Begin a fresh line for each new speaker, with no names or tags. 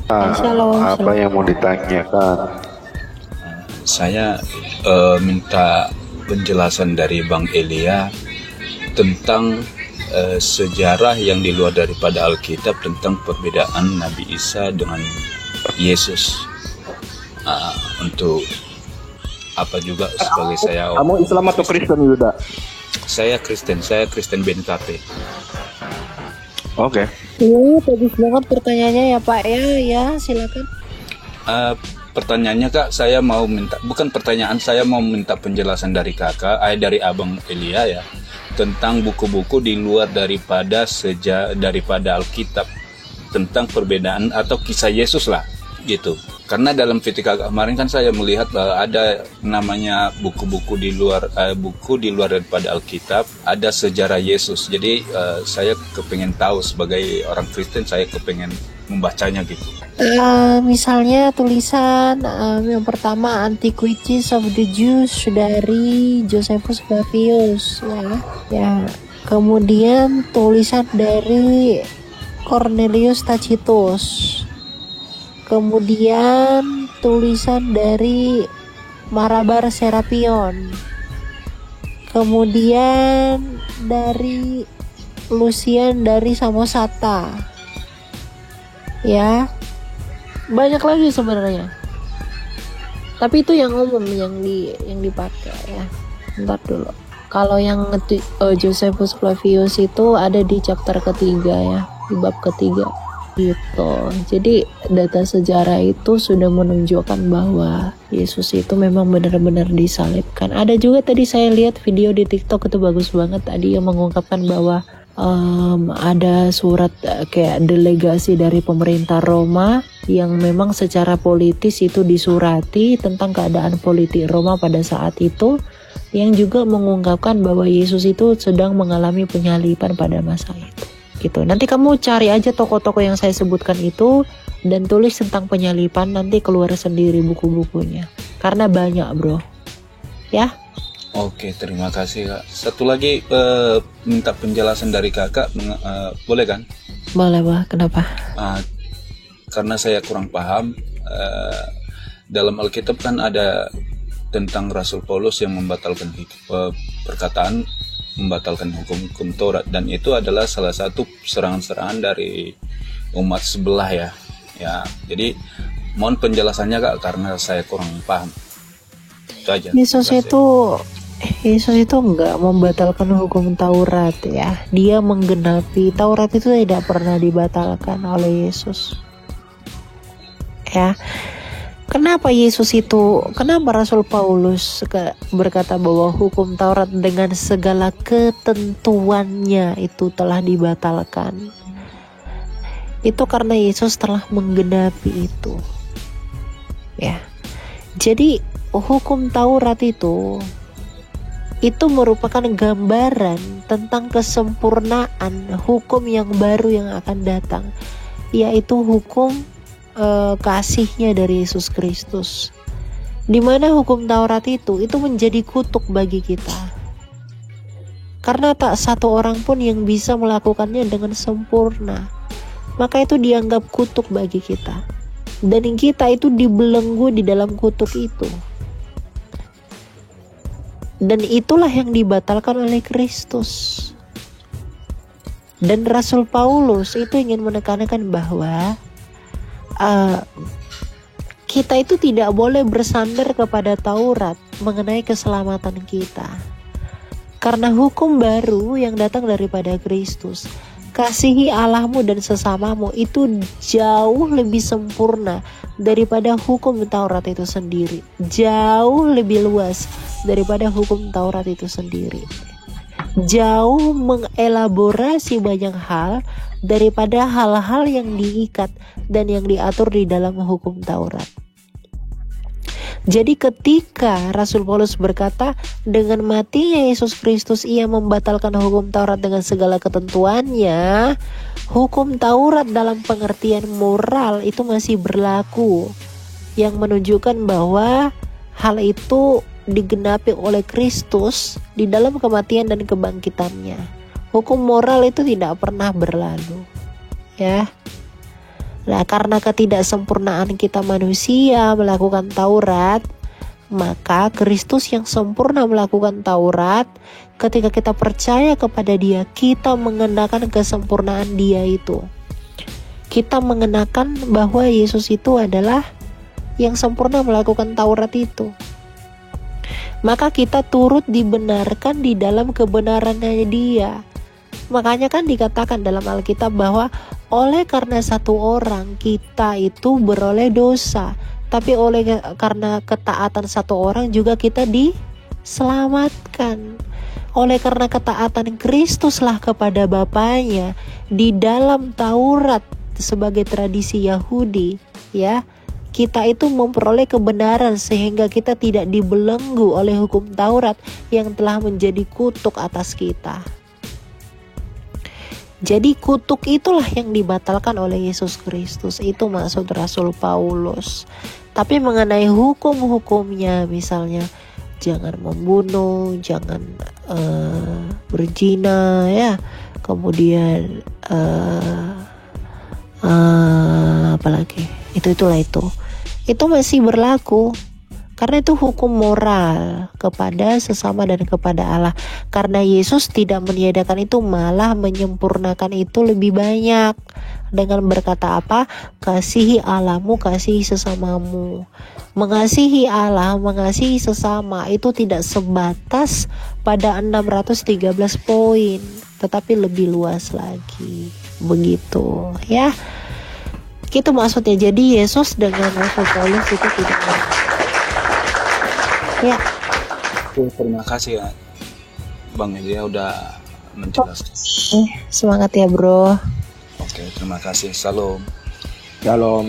Shalom,
Apa
shalom.
yang mau ditanyakan?
Saya minta penjelasan dari Bang Elia tentang sejarah yang di luar daripada Alkitab tentang perbedaan Nabi Isa dengan Yesus. Untuk apa juga sebagai saya
Kamu Islam atau Kristen, Yuda?
saya Kristen BNKP.
Oke.
Iya, bagus banget pertanyaannya ya Pak ya. Ya, silakan.
Pertanyaannya Kak, saya mau minta, bukan pertanyaan, saya mau minta penjelasan dari Kakak, dari Abang Elia ya, tentang buku-buku di luar daripada daripada Alkitab tentang perbedaan atau kisah Yesus lah gitu. Karena dalam Fitika kemarin kan saya melihat bahwa ada namanya buku-buku di luar daripada Alkitab, ada sejarah Yesus. Jadi saya kepengen tahu sebagai orang Kristen, saya kepengen membacanya gitu.
Misalnya tulisan yang pertama Antiquities of the Jews dari Josephus Flavius ya. Kemudian tulisan dari Cornelius Tacitus. Kemudian tulisan dari Marabar Serapion. Kemudian dari Lucian dari Samosata. Ya. Banyak lagi sebenarnya. Tapi itu yang umum yang dipakai ya. Bentar dulu. Kalau yang Josephus Flavius itu ada di chapter ketiga ya, di bab ketiga gitu. Jadi data sejarah itu sudah menunjukkan bahwa Yesus itu memang benar-benar disalibkan. Ada juga tadi saya lihat video di TikTok itu bagus banget tadi yang mengungkapkan bahwa ada surat kayak delegasi dari pemerintah Roma yang memang secara politis itu disurati tentang keadaan politik Roma pada saat itu, yang juga mengungkapkan bahwa Yesus itu sedang mengalami penyaliban pada masa itu gitu. Nanti kamu cari aja tokoh-tokoh yang saya sebutkan itu dan tulis tentang penyaliban, nanti keluar sendiri buku-bukunya karena banyak bro ya.
Oke, terima kasih Kak. Satu lagi minta penjelasan dari Kakak, boleh kan?
Boleh bah, kenapa?
Karena saya kurang paham, dalam Alkitab kan ada tentang Rasul Paulus yang membatalkan perkataan, membatalkan hukum Taurat, dan itu adalah salah satu serangan-serangan dari umat sebelah ya. Jadi mohon penjelasannya Kak, karena saya kurang paham. Itu aja.
Yesus itu enggak membatalkan hukum Taurat ya. Dia menggenapi Taurat, itu tidak pernah dibatalkan oleh Yesus. Ya. Kenapa Rasul Paulus berkata bahwa hukum Taurat dengan segala ketentuannya itu telah dibatalkan? Itu karena Yesus telah menggenapi itu. Ya. Jadi hukum Taurat itu merupakan gambaran tentang kesempurnaan hukum yang baru yang akan datang, yaitu hukum kasihnya dari Yesus Kristus, di mana hukum Taurat itu menjadi kutuk bagi kita, karena tak satu orang pun yang bisa melakukannya dengan sempurna. Maka itu dianggap kutuk bagi kita, dan kita itu dibelenggu di dalam kutuk itu. Dan itulah yang dibatalkan oleh Kristus. Dan Rasul Paulus itu ingin menekankan bahwa kita itu tidak boleh bersandar kepada Taurat mengenai keselamatan kita, karena hukum baru yang datang daripada Kristus, kasihi Allahmu dan sesamamu, itu jauh lebih sempurna daripada hukum Taurat itu sendiri, jauh lebih luas daripada hukum Taurat itu sendiri, jauh mengelaborasi banyak hal daripada hal-hal yang diikat dan yang diatur di dalam hukum Taurat. Jadi ketika Rasul Paulus berkata dengan matinya Yesus Kristus ia membatalkan hukum Taurat dengan segala ketentuannya, hukum Taurat dalam pengertian moral itu masih berlaku, yang menunjukkan bahwa hal itu digenapi oleh Kristus di dalam kematian dan kebangkitannya. Hukum moral itu tidak pernah berlalu, ya. Nah, karena ketidaksempurnaan kita manusia melakukan Taurat, maka Kristus yang sempurna melakukan Taurat, ketika kita percaya kepada Dia, kita mengenakan kesempurnaan Dia itu. Kita mengenakan bahwa Yesus itu adalah yang sempurna melakukan Taurat itu. Maka kita turut dibenarkan di dalam kebenarannya Dia. Makanya kan dikatakan dalam Alkitab bahwa oleh karena satu orang kita itu beroleh dosa, tapi karena ketaatan satu orang juga kita diselamatkan. Oleh karena ketaatan Kristuslah kepada Bapaknya di dalam Taurat sebagai tradisi Yahudi, ya, kita itu memperoleh kebenaran sehingga kita tidak dibelenggu oleh hukum Taurat yang telah menjadi kutuk atas kita. Jadi kutuk itulah yang dibatalkan oleh Yesus Kristus. Itu maksud Rasul Paulus. Tapi mengenai hukum-hukumnya, misalnya jangan membunuh, jangan berzina, ya, kemudian apalagi itulah itu masih berlaku. Karena itu hukum moral kepada sesama dan kepada Allah. Karena Yesus tidak meniadakan itu, malah menyempurnakan itu lebih banyak. Dengan berkata apa? Kasihi Allahmu, kasihi sesamamu. Mengasihi Allah, mengasihi sesama itu tidak sebatas pada 613 poin, tetapi lebih luas lagi. Begitu, ya. Itu maksudnya. Jadi Yesus dengan Rasul Paulus itu tidak ya.
Terima kasih ya Bang Elia udah menjelaskan.
Semangat ya bro.
Oke, terima kasih. Salam.
Shalom.